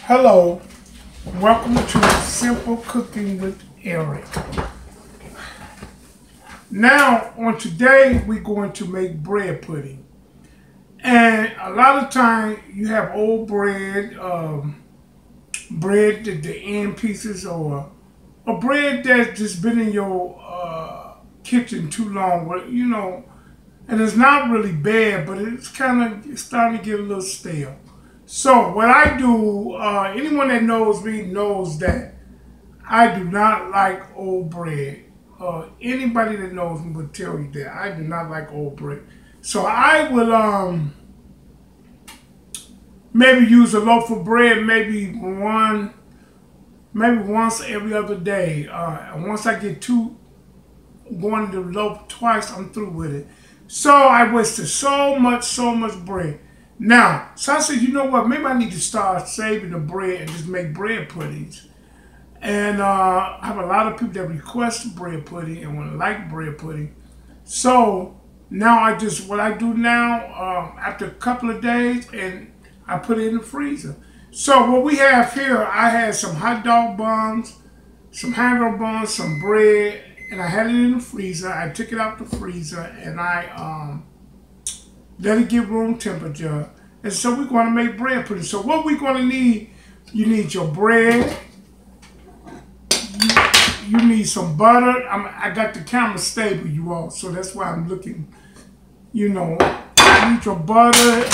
Hello, welcome to Simple Cooking with Eric. Now, on today, we're going to make bread pudding. And a lot of time, you have old bread, bread, the end pieces, or bread that's just been in your kitchen too long, and it's not really bad, but it's kind of starting to get a little stale. So what I do, anyone that knows me knows that I do not like old bread. Anybody that knows me will tell you that I do not like old bread. So I will maybe use a loaf of bread, maybe once every other day. And once I get going to the loaf twice, I'm through with it. So I wasted so much bread. Now, so I said, you know what? Maybe I need to start saving the bread and just make bread puddings. And I have a lot of people that request bread pudding and want to like bread pudding. So now what I do now, after a couple of days, and I put it in the freezer. So what we have here, I had some hot dog buns, some hamburger buns, some bread, and I had it in the freezer. I took it out the freezer and I let it get room temperature. And so we're going to make bread pudding. So what we're going to need, you need your bread. You need some butter. I got the camera stable, you all, so that's why I'm looking, you need your butter,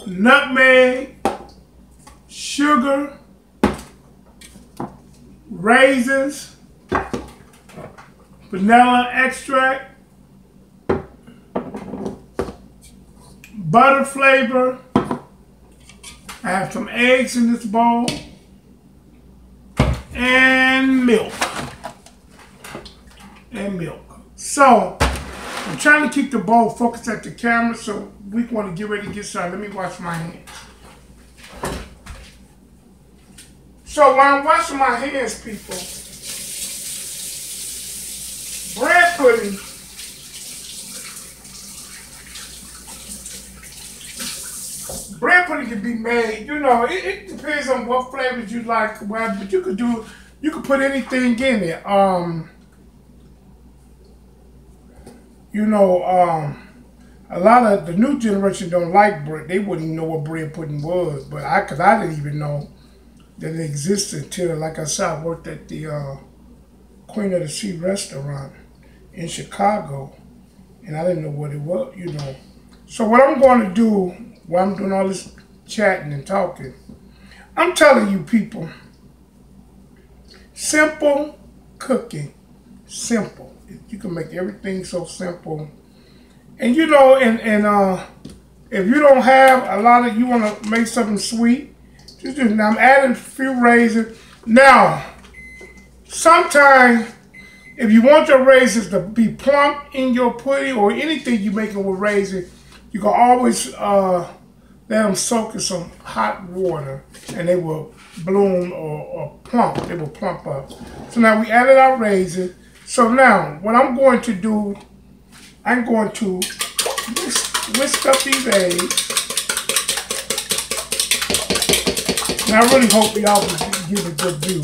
nutmeg, sugar, raisins, vanilla extract, butter flavor. I have some eggs in this bowl and milk. So I'm trying to keep the bowl focused at the camera, so we want to get ready to get started. Let me wash my hands. So while I'm washing my hands, people, bread pudding can be made, it depends on what flavors you like, but you could put anything in it. A lot of the new generation don't like bread. They wouldn't even know what bread pudding was, but I didn't even know that it existed until, like I said, I worked at the Queen of the Sea restaurant in Chicago, and I didn't know what it was, So what I'm going to do while I'm doing all this chatting and talking, I'm telling you people, simple cooking, simple. You can make everything so simple. And if you don't have a lot of, you want to make something sweet, just do. Now I'm adding a few raisins. Now, sometimes if you want your raisins to be plump in your pudding or anything you're making with raisins, you can always let them soak in some hot water and they will bloom or plump. They will plump up. So now we added our raisins. So now what I'm going to do, I'm going to whisk up these eggs. And I really hope y'all can get a good view.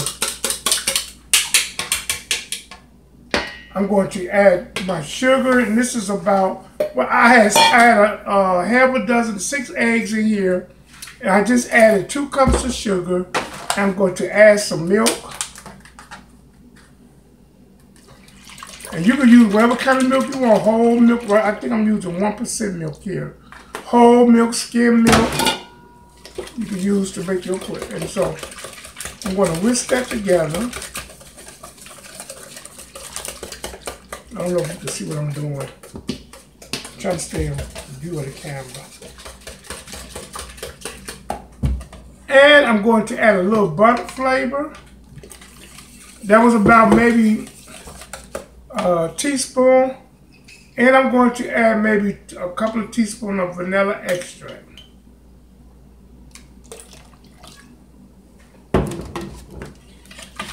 I'm going to add my sugar, and this is about, well, I had a half a dozen, 6 eggs in here, and I just added 2 cups of sugar. I'm going to add some milk. And you can use whatever kind of milk you want, whole milk. Well, I think I'm using 1% milk here. Whole milk, skim milk, you can use to make your pudding. And so I'm going to whisk that together. I don't know if you can see what I'm doing. I'm trying to stay in view of the camera. And I'm going to add a little butter flavor. That was about maybe a teaspoon. And I'm going to add maybe a couple of teaspoons of vanilla extract.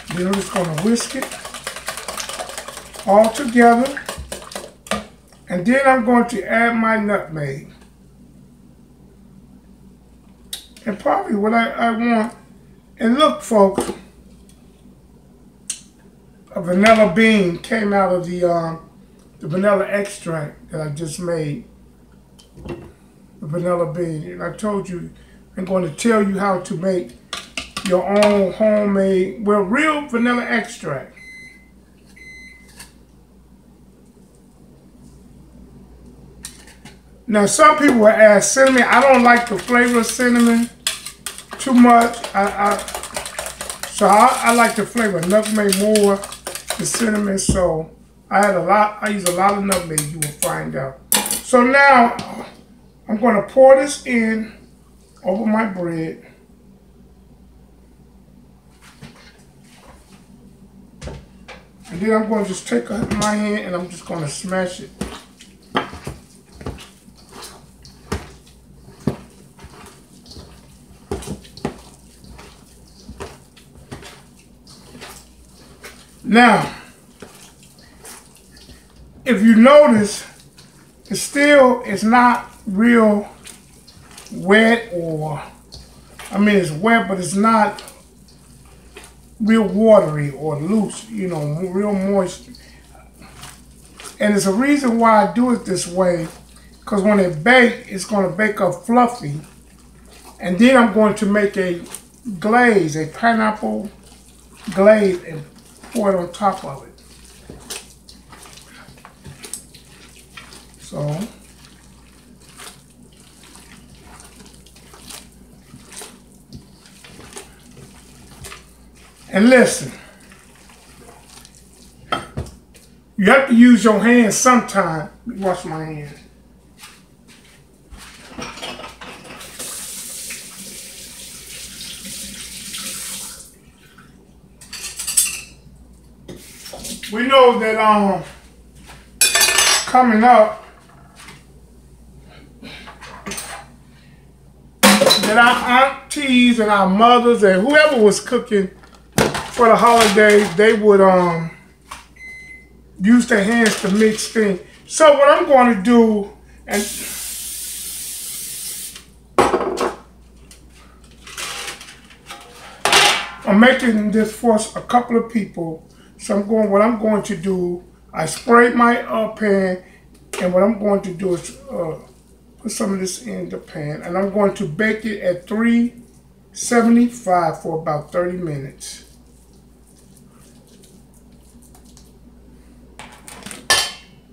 Then I'm just going to whisk it all together, and then I'm going to add my nutmeg. And probably what I want. And look, folks, a vanilla bean came out of the vanilla extract that I just made. The vanilla bean. And I told you, I'm going to tell you how to make your own homemade, well, real vanilla extract. Now, some people will add cinnamon. I don't like the flavor of cinnamon too much. So I like the flavor of nutmeg more than cinnamon. So I use a lot of nutmeg, you will find out. So now I'm going to pour this in over my bread. And then I'm going to just take my hand and I'm just going to smash it. Now, if you notice, it's not real wet, or, I mean, it's wet, but it's not real watery or loose, you know, real moist. And there's a reason why I do it this way, because when it bakes, it's going to bake up fluffy. And then I'm going to make a glaze, a pineapple glaze, and pour it on top of it. So, and listen, you have to use your hands sometime. Let me wash my hands. We know that coming up, that our aunties and our mothers and whoever was cooking for the holidays, they would use their hands to mix things. So what I'm going to do, and I'm making this for a couple of people. So what I'm going to do, I sprayed my pan, and what I'm going to do is put some of this in the pan, and I'm going to bake it at 375 for about 30 minutes.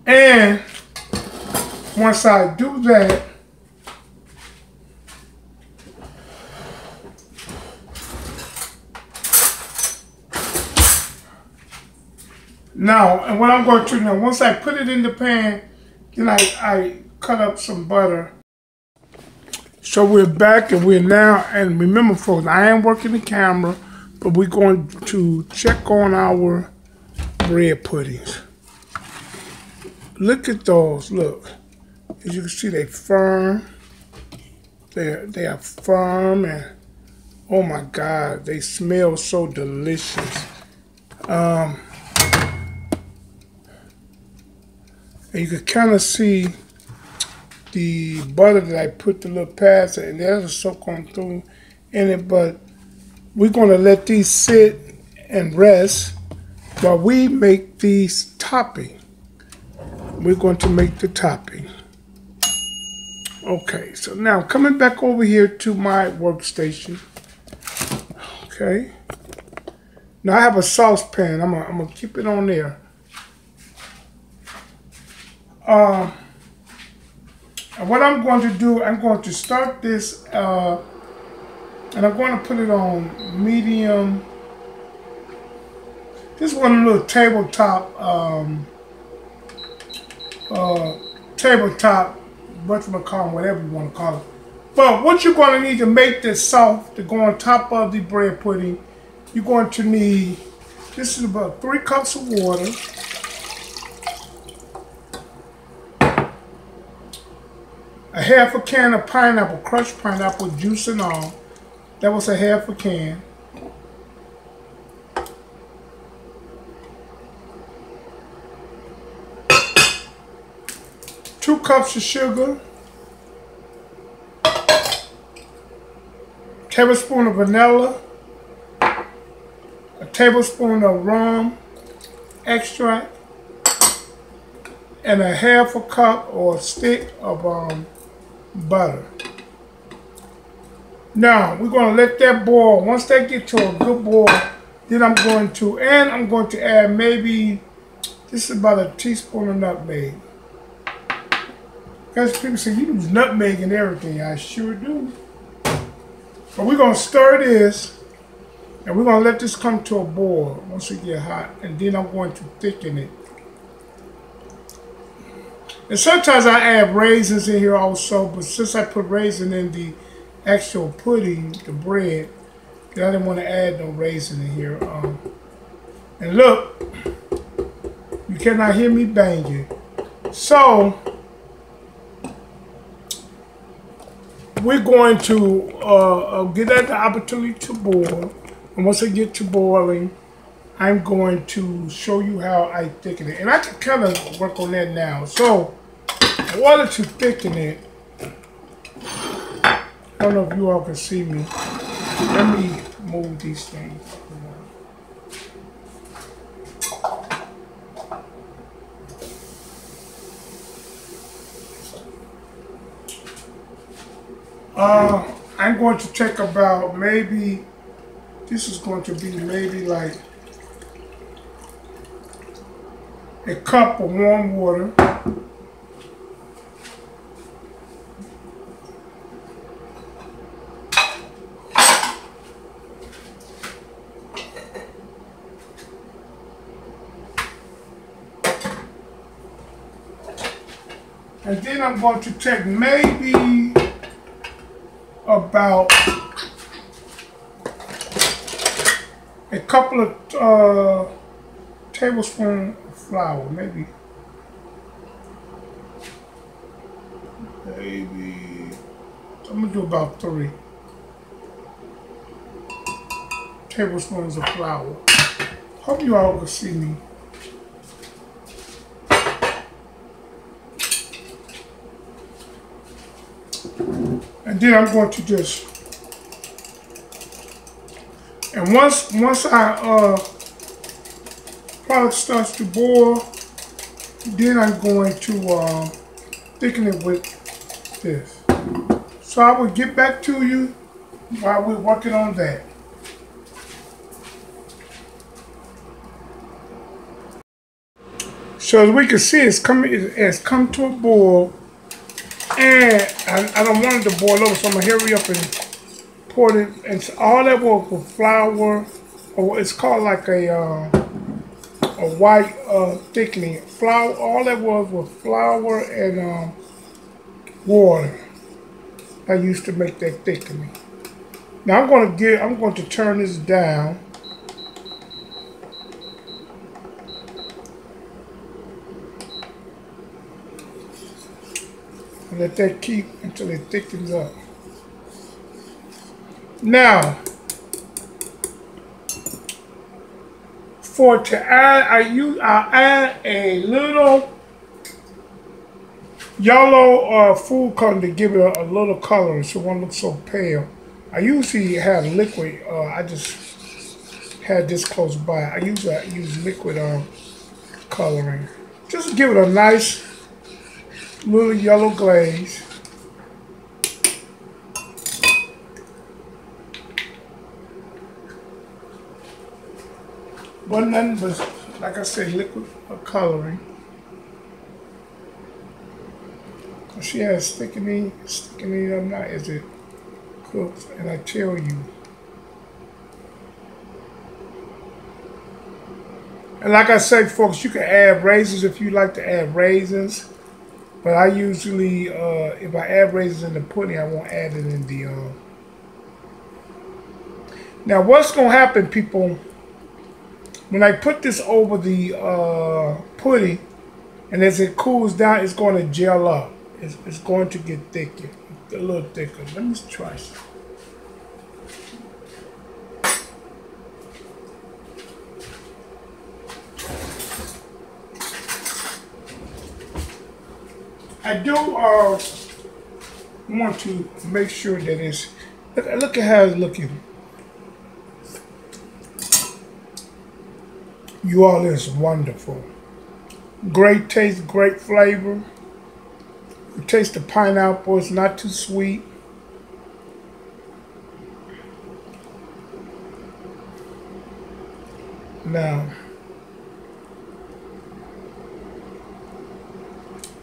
And once I do that, now, and what I'm going to do now, once I put it in the pan, then I cut up some butter. So we're back, and we're now, and remember folks, I am working the camera, but we're going to check on our bread puddings. Look at those, look. As you can see, they're firm. They are firm, and oh my God, they smell so delicious. And you can kind of see the butter that I put the little pads in. There's a soak on through in it, but we're going to let these sit and rest while we make these topping. We're going to make the topping. Okay, so now coming back over here to my workstation. Okay. Now I have a saucepan. I'm gonna keep it on there. And what I'm going to do, I'm going to start this, and I'm going to put it on medium. This one a little tabletop, whatever you want to call it. But what you're going to need to make this soft, to go on top of the bread pudding, you're going to need, this is about 3 cups of water. A half a can of pineapple, crushed pineapple, juice and all. That was a half a can. Two cups of sugar. tablespoon of vanilla, a tablespoon of rum extract, and a half a cup or a stick of butter. Now we're going to let that boil. Once that gets to a good boil, then I'm going to add maybe, this is about a teaspoon of nutmeg. Because people say you use nutmeg and everything. I sure do. But we're going to stir this, and we're going to let this come to a boil once it gets hot, and then I'm going to thicken it. And sometimes I add raisins in here also, but since I put raisin in the actual pudding, the bread, I didn't want to add no raisin in here. And look, you cannot hear me banging. So we're going to get that the opportunity to boil, and once it gets to boiling, I'm going to show you how I thicken it. And I can kind of work on that now. So in order to thicken it, I don't know if you all can see me. Let me move these things. I'm going to take about maybe, this is going to be maybe like a cup of warm water. And then I'm going to take maybe about a couple of tablespoons of flour, maybe I'm gonna do about 3 tablespoons of flour. Hope you all can see me. And then I'm going to just, and once our product starts to boil, then I'm going to thicken it with this. So I will get back to you while we're working on that. So as we can see, it's come to a boil. And I don't want it to boil over, so I'm going to hurry up and pour it. And all that was with flour, or it's called like a white thickening. Flour, all that was flour and water. I used to make that thickening. Now I'm going to turn this down. Let that keep until it thickens up. Now, to add, I'll add a little yellow food coloring to give it a little color so it won't look so pale. I usually have liquid. I just had this close by. I usually use liquid coloring. Just to give it a nice little yellow glaze. But nothing but, like I said, liquid coloring. See how it's thickening up now as it cooks, and I tell you. And like I said, folks, you can add raisins if you like to add raisins. But I usually, if I add raisins in the pudding, I won't add it in the... Now, what's going to happen, people, when I put this over the pudding, and as it cools down, it's going to gel up. It's going to get thicker, a little thicker. Let me try some. I do want to make sure that it's Look at how it's looking. You all, is wonderful. Great taste, great flavor. You taste the pineapple, it's not too sweet. Now,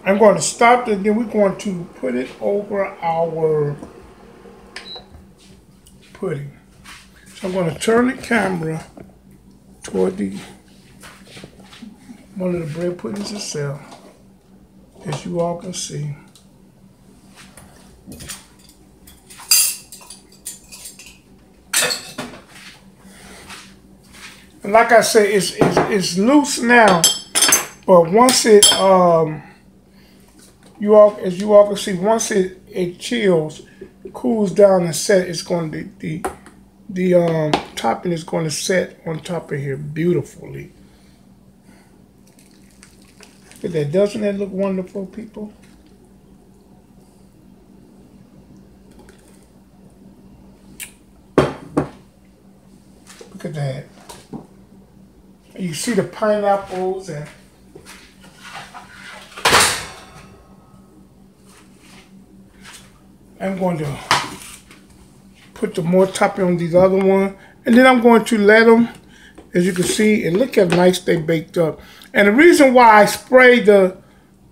I'm going to stop it, then we're going to put it over our pudding. So I'm going to turn the camera toward one of the bread puddings itself, as you all can see. And like I said, it's loose now, but once it as you all can see, once it chills, cools down and set, it's going to the topping is going to set on top of here beautifully. Look at that, doesn't that look wonderful, people? Look at that. You see the pineapples and I'm going to put the more topping on these other ones, and then I'm going to let them, as you can see, and look how nice they baked up. And the reason why I spray the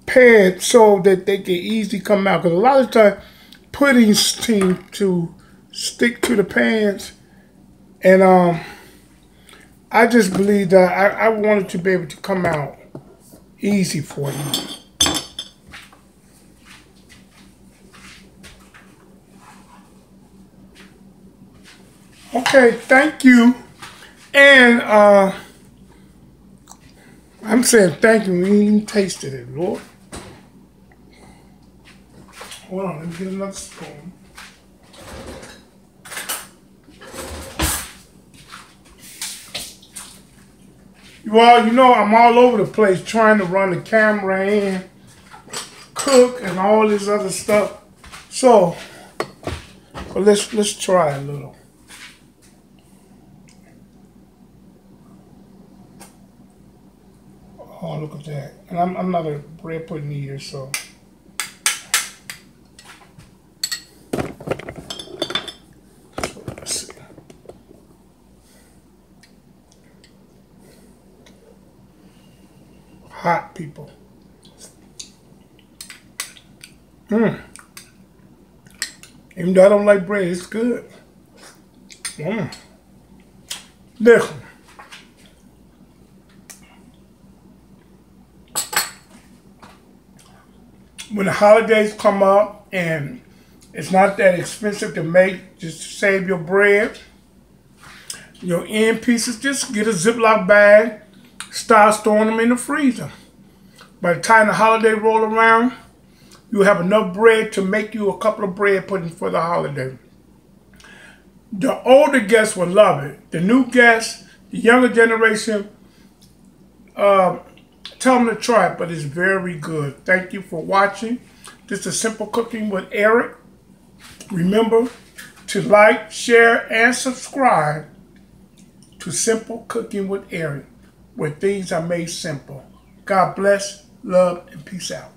pan so that they can easily come out, because a lot of times puddings seem to stick to the pans, and I just believe that I wanted to be able to come out easy for you. Okay, thank you. And I'm saying thank you. We ain't even tasted it, Lord. Hold on, let me get another spoon. You all, you know, I'm all over the place trying to run the camera and cook and all this other stuff. So, but let's try a little. Oh, look at that. And I'm not a bread pudding eater, so. Let's see. Hot, people. Even though I don't like bread, it's good. Listen. When the holidays come up and it's not that expensive to make, just to save your bread, your end pieces, just get a Ziploc bag, start storing them in the freezer. By the time the holiday roll around, you'll have enough bread to make you a couple of bread puddings for the holiday. The older guests will love it. The new guests, the younger generation, tell them to try it, but it's very good. Thank you for watching. This is Simple Cooking with Eric. Remember to like, share, and subscribe to Simple Cooking with Eric, where things are made simple. God bless, love, and peace out.